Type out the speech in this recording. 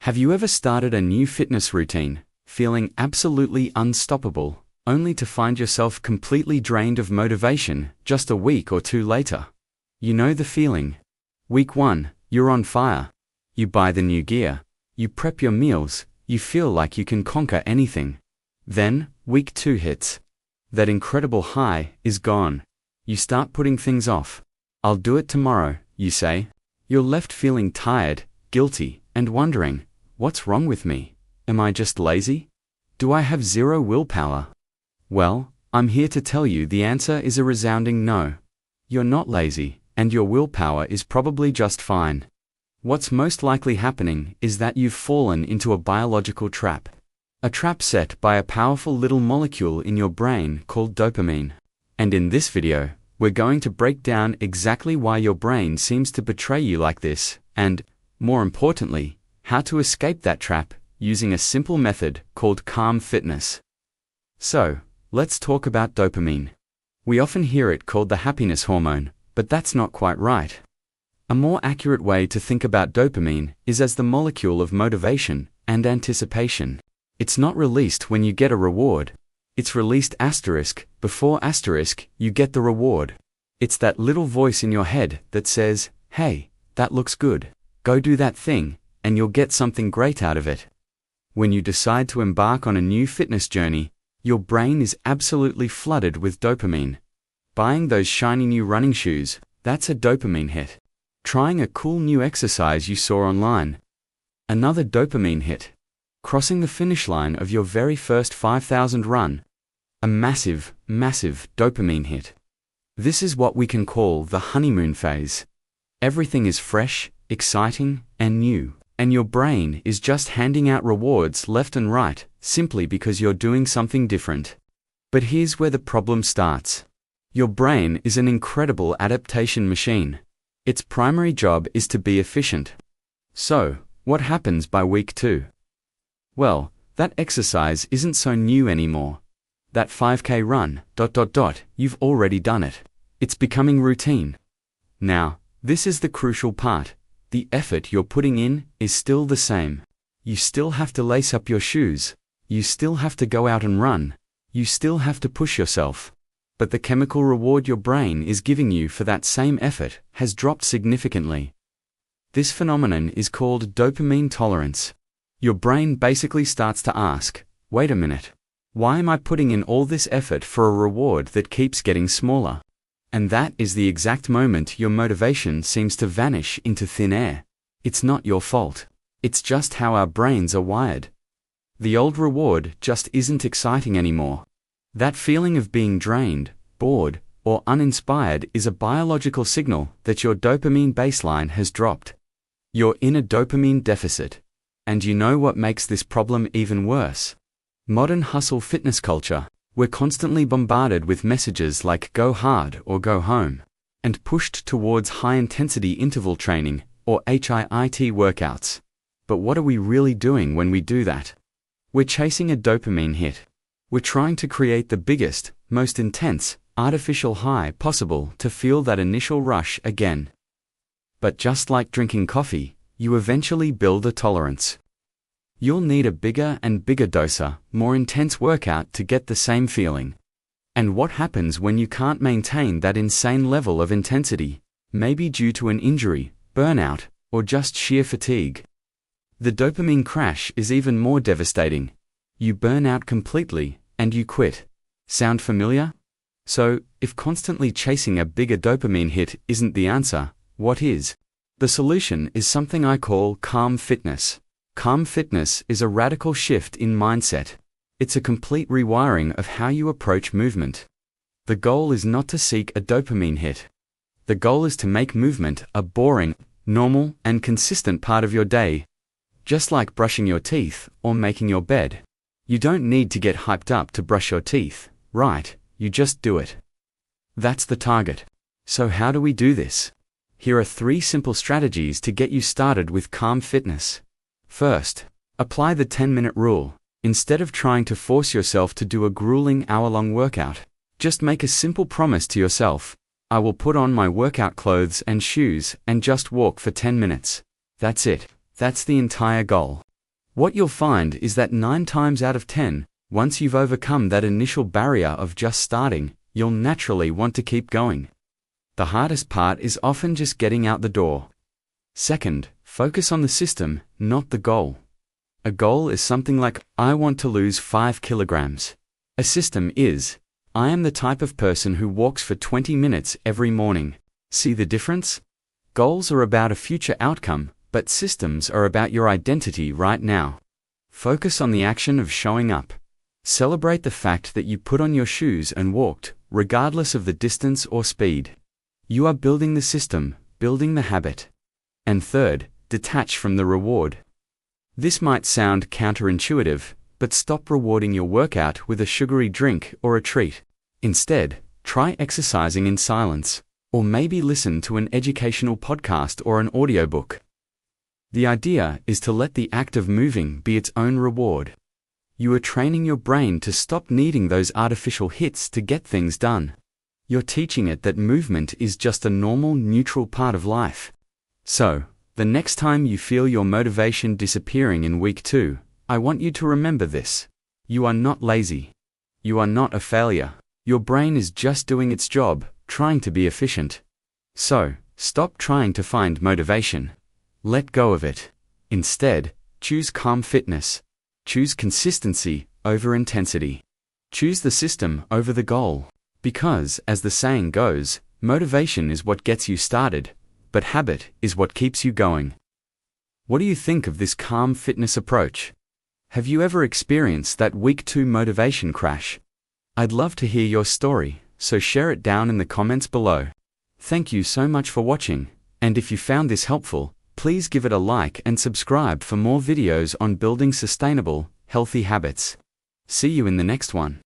Have you ever started a new fitness routine, feeling absolutely unstoppable, only to find yourself completely drained of motivation just a week or two later? You know the feeling. Week 1, you're on fire. You buy the new gear, you prep your meals, you feel like you can conquer anything. Then, week 2 hits. That incredible high is gone. You start putting things off. I'll do it tomorrow, you say. You're left feeling tired, guilty, and wondering, what's wrong with me? Am I just lazy? Do I have zero willpower? Well, I'm here to tell you the answer is a resounding no. You're not lazy, and your willpower is probably just fine. What's most likely happening is that you've fallen into a biological trap. A trap set by a powerful little molecule in your brain called dopamine. And in this video, we're going to break down exactly why your brain seems to betray you like this, and, more importantly, how to escape that trap using a simple method called Calm Fitness. So, let's talk about dopamine. We often hear it called the happiness hormone, but that's not quite right. A more accurate way to think about dopamine is as the molecule of motivation and anticipation. It's not released when you get a reward. It's released before you get the reward. It's that little voice in your head that says, hey, that looks good. Go do that thing, and you'll get something great out of it. When you decide to embark on a new fitness journey, your brain is absolutely flooded with dopamine. Buying those shiny new running shoes, that's a dopamine hit. Trying a cool new exercise you saw online, another dopamine hit. Crossing the finish line of your very first 5,000 run, a massive, massive dopamine hit. This is what we can call the honeymoon phase. Everything is fresh, exciting, and new, and your brain is just handing out rewards left and right, simply because you're doing something different. But here's where the problem starts. Your brain is an incredible adaptation machine. Its primary job is to be efficient. So, what happens by week 2? Well, that exercise isn't so new anymore. That 5K run, you've already done it. It's becoming routine. Now, this is the crucial part. The effort you're putting in is still the same. You still have to lace up your shoes. You still have to go out and run. You still have to push yourself. But the chemical reward your brain is giving you for that same effort has dropped significantly. This phenomenon is called dopamine tolerance. Your brain basically starts to ask, wait a minute, why am I putting in all this effort for a reward that keeps getting smaller? And that is the exact moment your motivation seems to vanish into thin air. It's not your fault. It's just how our brains are wired. The old reward just isn't exciting anymore. That feeling of being drained, bored, or uninspired is a biological signal that your dopamine baseline has dropped. You're in a dopamine deficit. And you know what makes this problem even worse? Modern hustle fitness culture. We're constantly bombarded with messages like go hard or go home, and pushed towards high-intensity interval training, or HIIT workouts. But what are we really doing when we do that? We're chasing a dopamine hit. We're trying to create the biggest, most intense, artificial high possible to feel that initial rush again. But just like drinking coffee, you eventually build a tolerance. You'll need a bigger and bigger doser, more intense workout to get the same feeling. And what happens when you can't maintain that insane level of intensity, maybe due to an injury, burnout, or just sheer fatigue? The dopamine crash is even more devastating. You burn out completely, and you quit. Sound familiar? So, if constantly chasing a bigger dopamine hit isn't the answer, what is? The solution is something I call Calm Fitness. Calm Fitness is a radical shift in mindset. It's a complete rewiring of how you approach movement. The goal is not to seek a dopamine hit. The goal is to make movement a boring, normal, and consistent part of your day. Just like brushing your teeth or making your bed. You don't need to get hyped up to brush your teeth, right? You just do it. That's the target. So how do we do this? Here are 3 simple strategies to get you started with Calm Fitness. First, apply the 10-minute rule. Instead of trying to force yourself to do a grueling hour-long workout, just make a simple promise to yourself. I will put on my workout clothes and shoes and just walk for 10 minutes. That's it. That's the entire goal. What you'll find is that 9 times out of 10, once you've overcome that initial barrier of just starting, you'll naturally want to keep going. The hardest part is often just getting out the door. Second, focus on the system, not the goal. A goal is something like, I want to lose 5 kilograms. A system is, I am the type of person who walks for 20 minutes every morning. See the difference? Goals are about a future outcome, but systems are about your identity right now. Focus on the action of showing up. Celebrate the fact that you put on your shoes and walked, regardless of the distance or speed. You are building the system, building the habit. And third, detach from the reward. This might sound counterintuitive, but stop rewarding your workout with a sugary drink or a treat. Instead, try exercising in silence, or maybe listen to an educational podcast or an audiobook. The idea is to let the act of moving be its own reward. You are training your brain to stop needing those artificial hits to get things done. You're teaching it that movement is just a normal, neutral part of life. So, the next time you feel your motivation disappearing in week 2, I want you to remember this. You are not lazy. You are not a failure. Your brain is just doing its job, trying to be efficient. So, stop trying to find motivation. Let go of it. Instead, choose calm fitness. Choose consistency over intensity. Choose the system over the goal. Because, as the saying goes, motivation is what gets you started, but habit is what keeps you going. What do you think of this calm fitness approach? Have you ever experienced that week 2 motivation crash? I'd love to hear your story, so share it down in the comments below. Thank you so much for watching, and if you found this helpful, please give it a like and subscribe for more videos on building sustainable, healthy habits. See you in the next one.